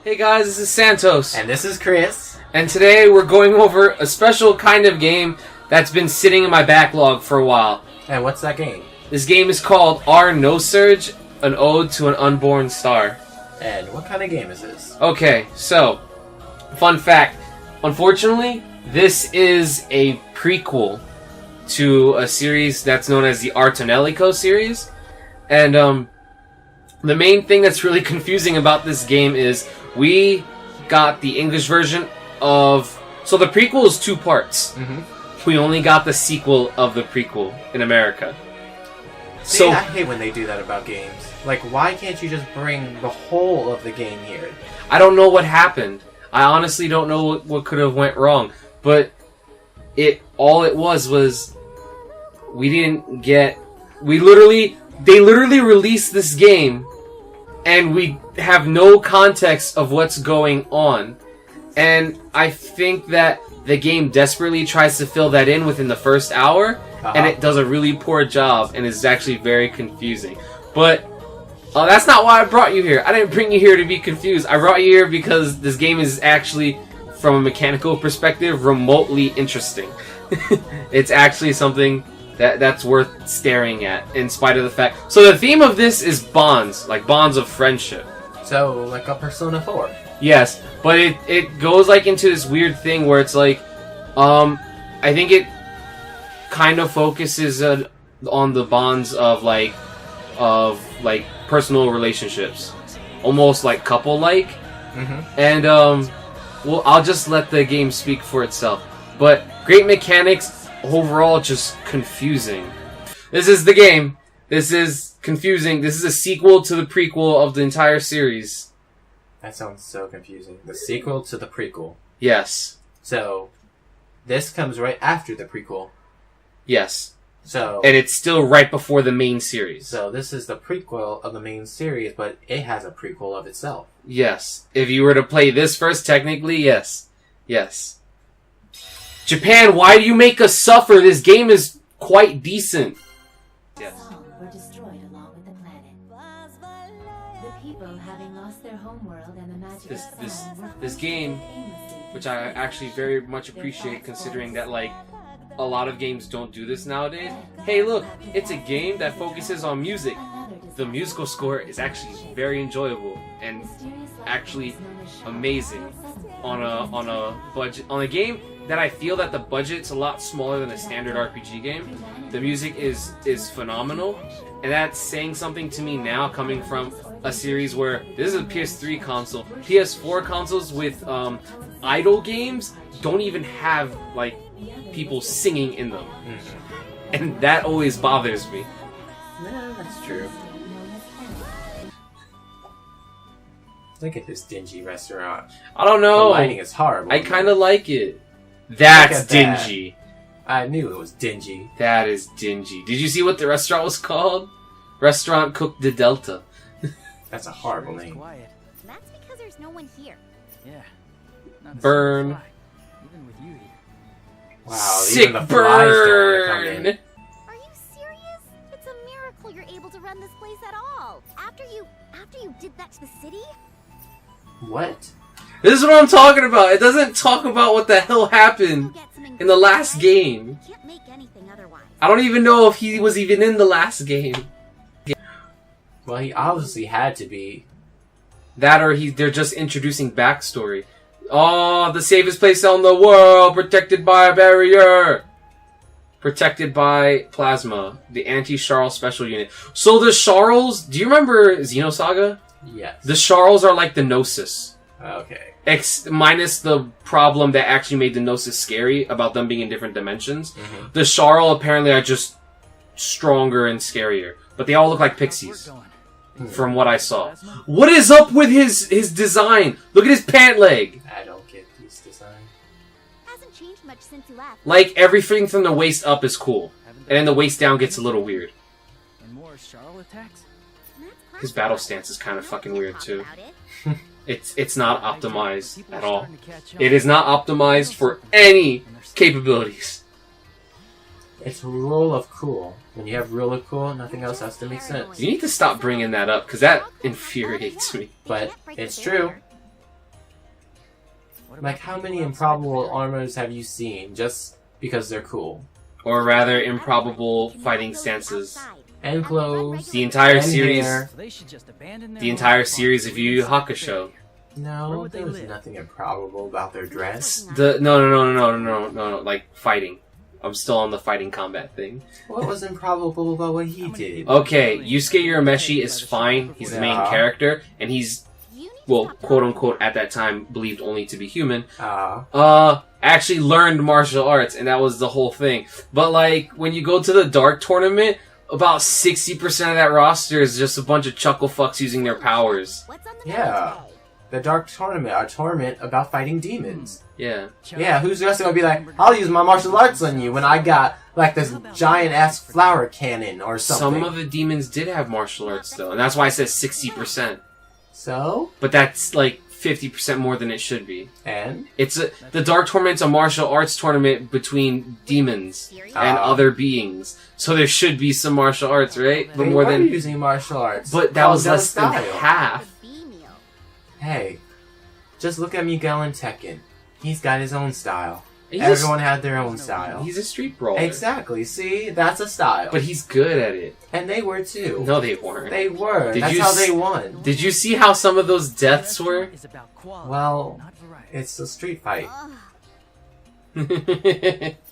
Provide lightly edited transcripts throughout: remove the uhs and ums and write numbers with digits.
Hey guys, this is Santos. And this is Chris. And today we're going over a special kind of game that's been sitting in my backlog for a while. And what's that game? This game is called Nosurge, an ode to an unborn star. And what kind of game is this? Okay, so, fun fact. Unfortunately, this is a prequel to a series that's known as the Artonelico series. And, the main thing that's really confusing about this game is we got the English version of... So the prequel is 2 parts. Mm-hmm. We only got the sequel of the prequel in America. See, I hate when they do that about games. Like, why can't you just bring the whole of the game here? I don't know what happened. I honestly don't know what could have went wrong. But all it was we didn't get... They literally released this game and we have no context of what's going on. And I think that the game desperately tries to fill that in within the first hour, and it does a really poor job, and is actually very confusing. But that's not why I brought you here. I didn't bring you here to be confused. I brought you here because this game is actually, from a mechanical perspective, remotely interesting. It's actually something that's worth staring at, in spite of the fact... So the theme of this is bonds, like bonds of friendship. So, like a Persona 4. Yes, but it goes like into this weird thing where it's like, I think it kind of focuses on the bonds of personal relationships, almost like couple-like. Mm-hmm. And well, I'll just let the game speak for itself. But great mechanics, overall just confusing. This is the game. This is confusing. This is a sequel to the prequel of the entire series. That sounds so confusing. The sequel to the prequel. Yes. So, this comes right after the prequel. Yes. So, and it's still right before the main series. So this is the prequel of the main series, but it has a prequel of itself. Yes. If you were to play this first, technically, yes. Yes. Japan, why do you make us suffer? This game is quite decent. Yes. Were destroyed along with the planet. The people, having lost their homeworld and the magic This game, which I actually very much appreciate, considering that like a lot of games don't do this nowadays. Hey, look, it's a game that focuses on music. The musical score is actually very enjoyable and actually amazing on a game that I feel that the budget's a lot smaller than a standard RPG game. The music is phenomenal, and that's saying something to me now, coming from a series where this is a PS3 console. PS4 consoles with idle games don't even have like people singing in them, and that always bothers me. Yeah, that's true. Look at this dingy restaurant. I don't know. The lighting is horrible. I kind of like it. That's dingy. I knew it was dingy. That is dingy. Did you see what the restaurant was called? Restaurant Cook de Delta. That's a horrible name. That's because there's no one here. Yeah. Burn. Even with you here. Wow, Sick even the flies don't want to come in. Are you serious? It's a miracle you're able to run this place at all. After you did that to the city? What? This is what I'm talking about. It doesn't talk about what the hell happened in the last game. Can't make anything otherwise. I don't even know if he was even in the last game. Well, he obviously had to be. That or they're just introducing backstory. Oh, the safest place in the world, protected by a barrier. Protected by plasma, the anti-Sharl special unit. So the Sharls, do you remember Xenosaga? Yes. The Sharls are like the Gnosis. Okay. Minus the problem that actually made the Gnosis scary about them being in different dimensions. The Sharl apparently are just stronger and scarier. But they all look like pixies. From what I saw. What is up with his design? Look at his pant leg! I don't get this design. Hasn't changed much since you left. Like, everything from the waist up is cool. And then the waist down gets a little weird. And more Sharl attacks? His battle stance is kind of fucking weird, too. It's not optimized at all. It is not optimized for any capabilities. It's rule of cool. When you have rule of cool, nothing else has to make sense. You need to stop bringing that up, because that infuriates me. But it's true. Like, how many improbable armors have you seen just because they're cool? Or rather, improbable fighting stances. And clothes. The entire and series, hair. So they should just abandon their the entire own series of Yu Yu Hakusho. Where No, would they there was live? nothing improbable about their dress. No, like fighting. I'm still on the fighting combat thing. What was improbable about what he did? Okay, Yusuke Urameshi is fine. He's the main Yeah. character, and he's, well, quote unquote, at that time, believed only to be human. Actually learned martial arts, and that was the whole thing. But, like, when you go to the Dark Tournament, about 60% of that roster is just a bunch of chuckle fucks using their powers. What's on the Yeah. menu today? The Dark Tournament, a tournament about fighting demons. Yeah. Yeah, who's just gonna be like, I'll use my martial arts on you when I got, like, this giant-ass flower cannon or something. Some of the demons did have martial arts, though, and that's why I said 60%. So? But that's, like, 50% more than it should be. And? The Dark Tournament's a martial arts tournament between demons and other beings. So there should be some martial arts, right? But They more were than... using martial arts. But that Called was less than style. half. The B meal. Hey, just look at Miguel and Tekken. He's got his own style. He's Everyone had their own style. He's a street brawler. Exactly, see? That's a style. But he's good at it. And they were too. No, they weren't. They were. Did That's you how s- they won. Did you see how some of those deaths were? Is about quality, Well, not variety. it's a street fight. Ugh,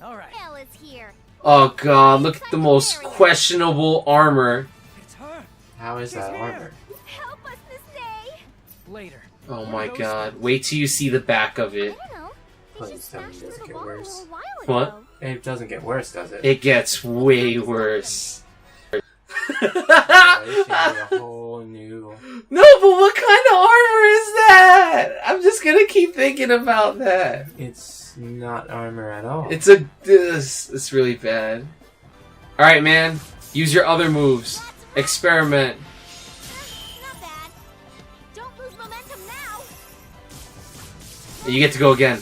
All right, hell is here. Oh god, look at the most questionable armor. it's her. How is that armor? Help us, Miss Nay. Later. Oh my god, wait till you see the back of it. I don't know. They Please just tell me smashed it doesn't into the get wall a worse. little while What? ago. It doesn't get worse, does it? It gets way worse. Oh, it's gonna be a whole new... No, but what kind of armor is that? I'm just gonna keep thinking about that. It's not armor at all. It's really bad. Alright, man. Use your other moves. Experiment. Not bad. Don't lose momentum now. You get to go again.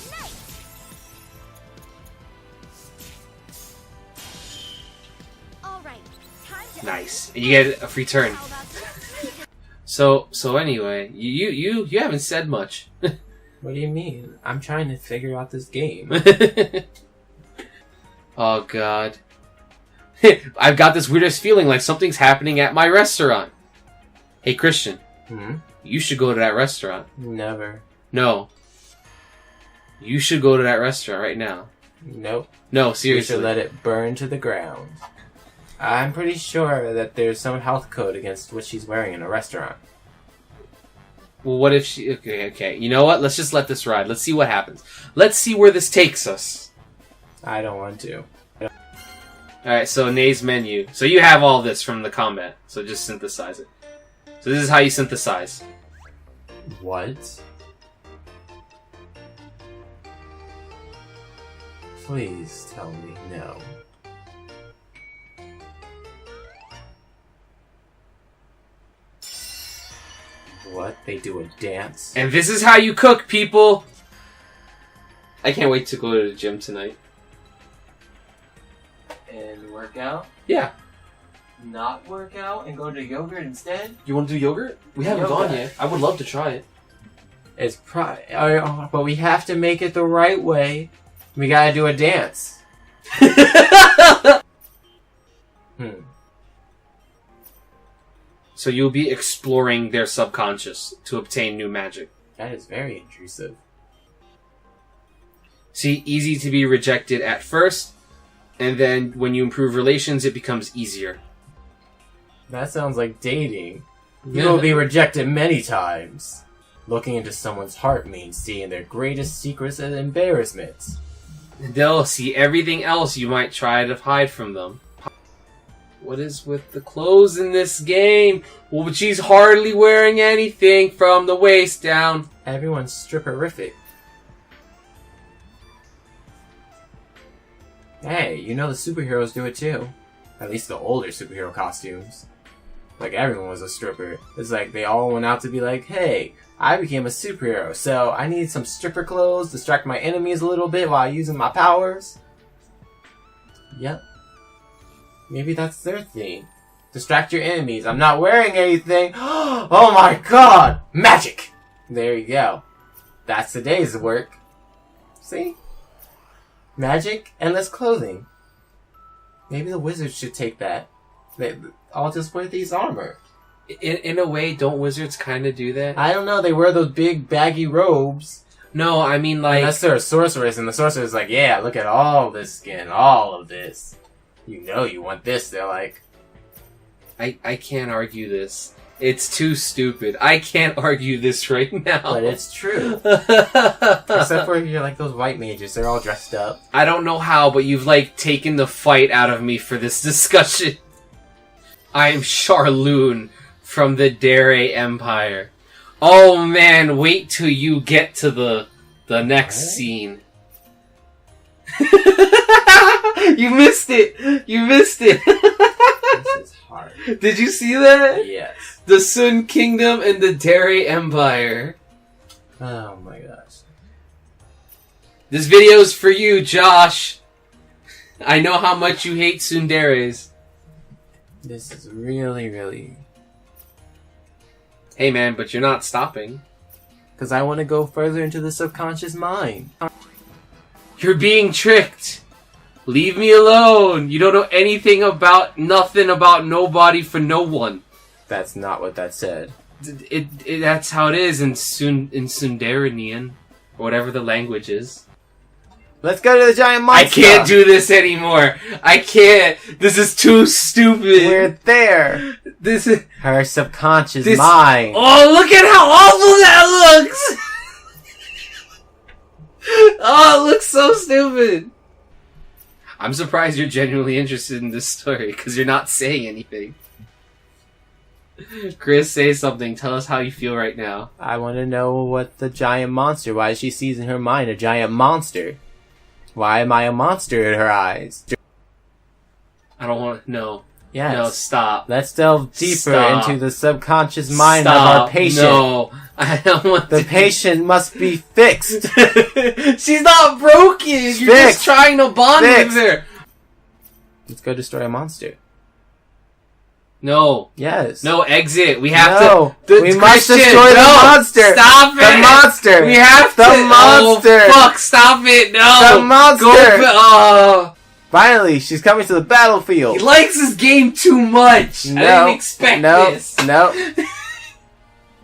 All right. Time to Nice. And you get a free turn. How about this? So anyway, you haven't said much. What do you mean? I'm trying to figure out this game. Oh god. I've got this weirdest feeling like something's happening at my restaurant. Hey Christian, you should go to that restaurant. Never. No. You should go to that restaurant right now. Nope. No, You seriously. should let it burn to the ground. I'm pretty sure that there's some health code against what she's wearing in a restaurant. Well, what if she... Okay. You know what? Let's just let this ride. Let's see what happens. Let's see where this takes us. I don't want to. Alright, so Nay's menu. So you have all this from the combat. So just synthesize it. So this is how you synthesize. What? Please tell me no. What? They do a dance? And this is how you cook, people! I can't wait to go to the gym tonight. And work out? Yeah. Not work out and go to yogurt instead? You want to do yogurt? We haven't Yoga. gone yet. I would love to try it. It's but we have to make it the right way. We gotta do a dance. So you'll be exploring their subconscious to obtain new magic. That is very intrusive. See, easy to be rejected at first, and then when you improve relations, it becomes easier. That sounds like dating. You will be rejected many times. Looking into someone's heart means seeing their greatest secrets and embarrassments. They'll see everything else you might try to hide from them. What is with the clothes in this game? Well, but she's hardly wearing anything from the waist down. Everyone's stripperific. Hey, you know the superheroes do it too. At least the older superhero costumes. Like everyone was a stripper. It's like they all went out to be like, hey, I became a superhero, so I need some stripper clothes, distract my enemies a little bit while using my powers. Yep. Maybe that's their thing. Distract your enemies. I'm not wearing anything. Oh my god! Magic! There you go. That's today's work. See? Magic, endless clothing. Maybe the wizards should take that. I'll just wear these armor. In a way, don't wizards kind of do that? I don't know, they wear those big baggy robes. No, I mean like... Unless they're a sorceress, and the sorceress is like, yeah, look at all this skin, all of this. You know you want this. They're like... I can't argue this. It's too stupid. I can't argue this right now. But it's true. Except for you're like those white mages, they're all dressed up. I don't know how, but you've like taken the fight out of me for this discussion. I am Charloon from the Dere Empire. Oh man, wait till you get to the next scene. You missed it! You missed it! This is hard. Did you see that? Yes. The Sun Kingdom and the Dere Empire. Oh my gosh. This video's for you, Josh. I know how much you hate Tsunderes. This is really, really... Hey man, but you're not stopping. Because I want to go further into the subconscious mind. You're being tricked. Leave me alone. You don't know anything about nothing about nobody for no one. That's not what that said. That's how it is in Sundaranian, or whatever the language is. Let's go to the giant monster! I can't do this anymore. I can't. This is too stupid. We're there! This is... Her subconscious mind. Oh, look at how awful that looks! Oh, it looks so stupid. I'm surprised you're genuinely interested in this story, because you're not saying anything. Chris, say something. Tell us how you feel right now. I want to know what the giant monster, why she sees in her mind a giant monster. Why am I a monster in her eyes? I don't want to... No. Yes. No, stop. Let's delve deeper Stop. into the subconscious mind Stop. of our patient. No. I don't want The to... patient must be fixed. She's not broken! You're just Fixed. trying to bond Fixed. with her! Let's go destroy a monster. No. Yes. No, exit. We have No. to... We must Christian, destroy the no. monster. Stop it! The monster. We have The to... monster. Oh, fuck, stop it! No! The monster. Oh! Finally, she's coming to the He battlefield. likes this game too much! I didn't expect this! No.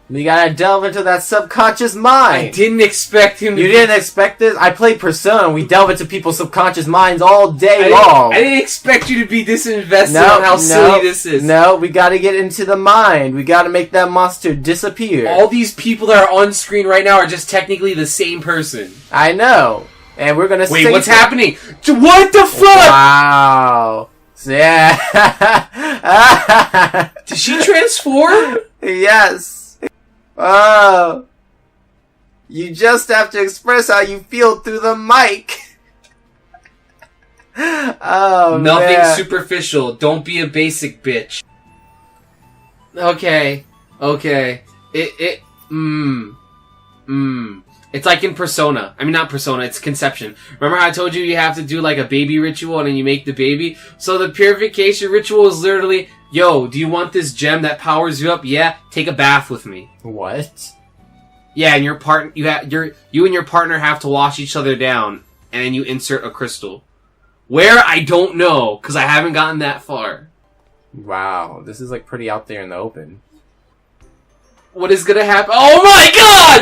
We gotta delve into that subconscious I mind. didn't expect him to You be- didn't expect this? I play Persona. We delve into people's subconscious minds all day I long. didn't expect you to be disinvested No, on how silly this is. No, we gotta get into the mind. We gotta make that monster disappear. All these people that are on screen right now are just technically the same person. I know. And we're gonna Wait, save what's them. happening? What the fuck? Wow. Yeah. Did she transform? Yes. Oh. You just have to express how you feel through the mic. Oh, Nothing man. superficial. Don't be a basic bitch. Okay. It's like in Persona. I mean, not Persona, it's Conception. Remember how I told you you have to do like a baby ritual and then you make the baby? So the purification ritual is literally, yo, do you want this gem that powers you up? Yeah, take a bath with me. What? Yeah, and you and your partner have to wash each other down, and then you insert a crystal. Where? I don't know, because I haven't gotten that far. Wow, this is like pretty out there in the open. What is gonna happen? Oh my god!